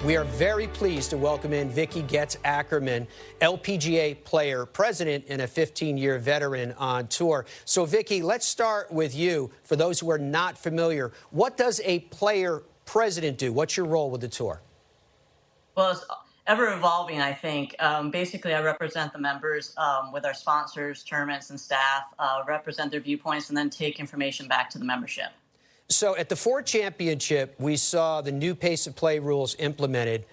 We are very pleased to welcome in Vicki Goetze-Ackerman, LPGA player, president, and a 15-year veteran on tour. So, Vicki, let's start with you. For those who are not familiar, what does a player president do? What's your role with the tour? Well, it's ever evolving, I think. Basically, I represent the members with our sponsors, tournaments, and staff, represent their viewpoints, and then take information back to the membership. So at the Ford Championship, we saw the new pace of play rules implemented.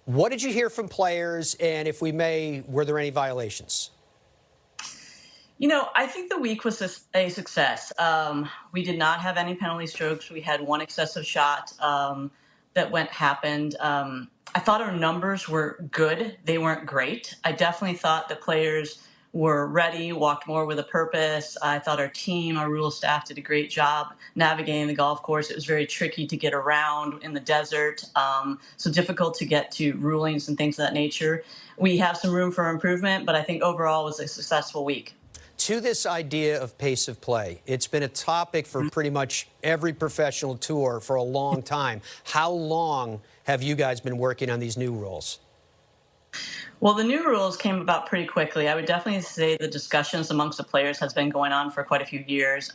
What did you hear from players? And if we may, were there any violations? You know, I think the week was a success. We did not have any penalty strokes. We had one excessive shot that happened. I thought our numbers were good. They weren't great. I definitely thought the players were ready, walked more with a purpose. I thought our team, our rules staff did a great job navigating the golf course. It was very tricky to get around in the desert, so difficult to get to rulings and things of that nature. We have some room for improvement, but I think overall it was a successful week. To this idea of pace of play, it's been a topic for pretty much every professional tour for a long time. How long have you guys been working on these new rules? Well, the new rules came about pretty quickly. I would definitely say the discussions amongst the players has been going on for quite a few years.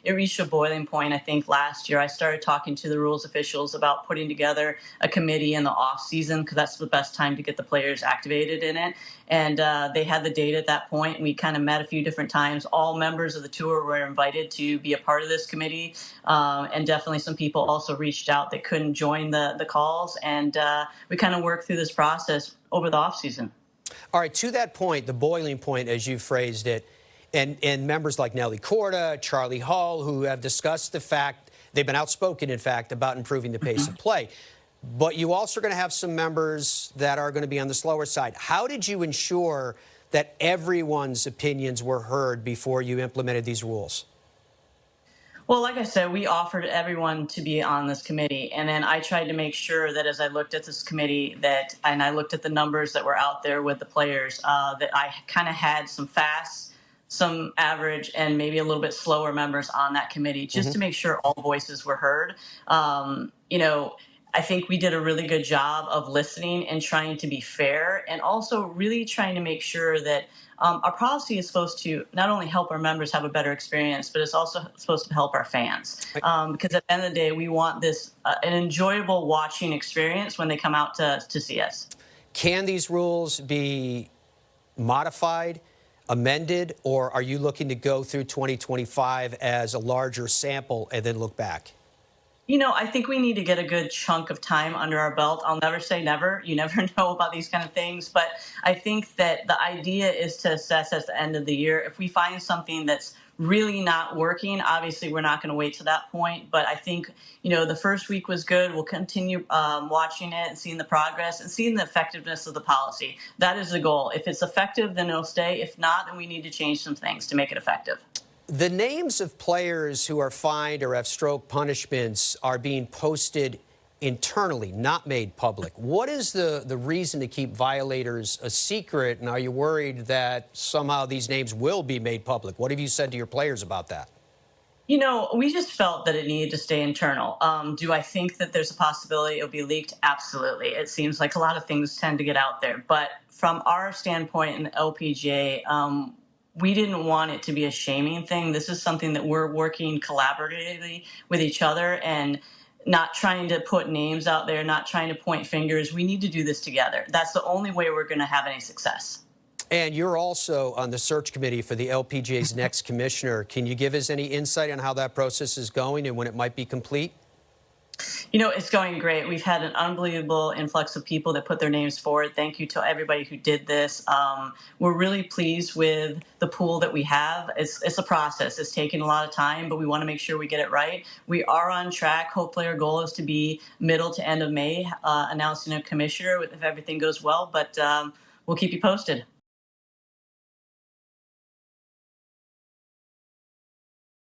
It reached a boiling point, I think, last year. I started talking to the rules officials about putting together a committee in the off season because that's the best time to get the players activated in it. And they had the date at that point. We kind of met a few different times. All members of the tour were invited to be a part of this committee. And definitely some people also reached out that couldn't join the calls. And we kind of worked through this process over the offseason. All right, to that point, the boiling point, as you phrased it, and members like Nelly Korda, Charlie Hall, who have discussed the fact, they've been outspoken, in fact, about improving the pace of play. But you also are going to have some members that are going to be on the slower side. How did you ensure that everyone's opinions were heard before you implemented these rules? Well, like I said, we offered everyone to be on this committee. And then I tried to make sure that as I looked at this committee and I looked at the numbers that were out there with the players, that I kind of had some fast, some average, and maybe a little bit slower members on that committee just to make sure all voices were heard. You know, I think we did a really good job of listening and trying to be fair and also really trying to make sure that our policy is supposed to not only help our members have a better experience, but it's also supposed to help our fans. Because at the end of the day, we want this an enjoyable watching experience when they come out to see us. Can these rules be modified, amended, or are you looking to go through 2025 as a larger sample and then look back? You know, I think we need to get a good chunk of time under our belt. I'll never say never. You never know about these kind of things. But I think that the idea is to assess at the end of the year. If we find something that's really not working, obviously we're not going to wait to that point. But I think, you know, the first week was good. We'll continue watching it and seeing the progress and seeing the effectiveness of the policy. That is the goal. If it's effective, then it'll stay. If not, then we need to change some things to make it effective. The names of players who are fined or have stroke punishments are being posted internally, not made public. What is the reason to keep violators a secret, and are you worried that somehow these names will be made public? What have you said to your players about that? You know, we just felt that it needed to stay internal. Do I think that there's a possibility it'll be leaked? Absolutely. It seems like a lot of things tend to get out there. But from our standpoint in the LPGA, we didn't want it to be a shaming thing. This is something that we're working collaboratively with each other and not trying to put names out there, not trying to point fingers. We need to do this together. That's the only way we're going to have any success. And you're also on the search committee for the LPGA's next commissioner. Can you give us any insight on how that process is going and when it might be complete? You know, it's going great. We've had an unbelievable influx of people that put their names forward. Thank you to everybody who did this. We're really pleased with the pool that we have. It's a process. It's taking a lot of time, but we want to make sure we get it right. We are on track. Hopefully our goal is to be middle to end of May, announcing a commissioner if everything goes well, but we'll keep you posted.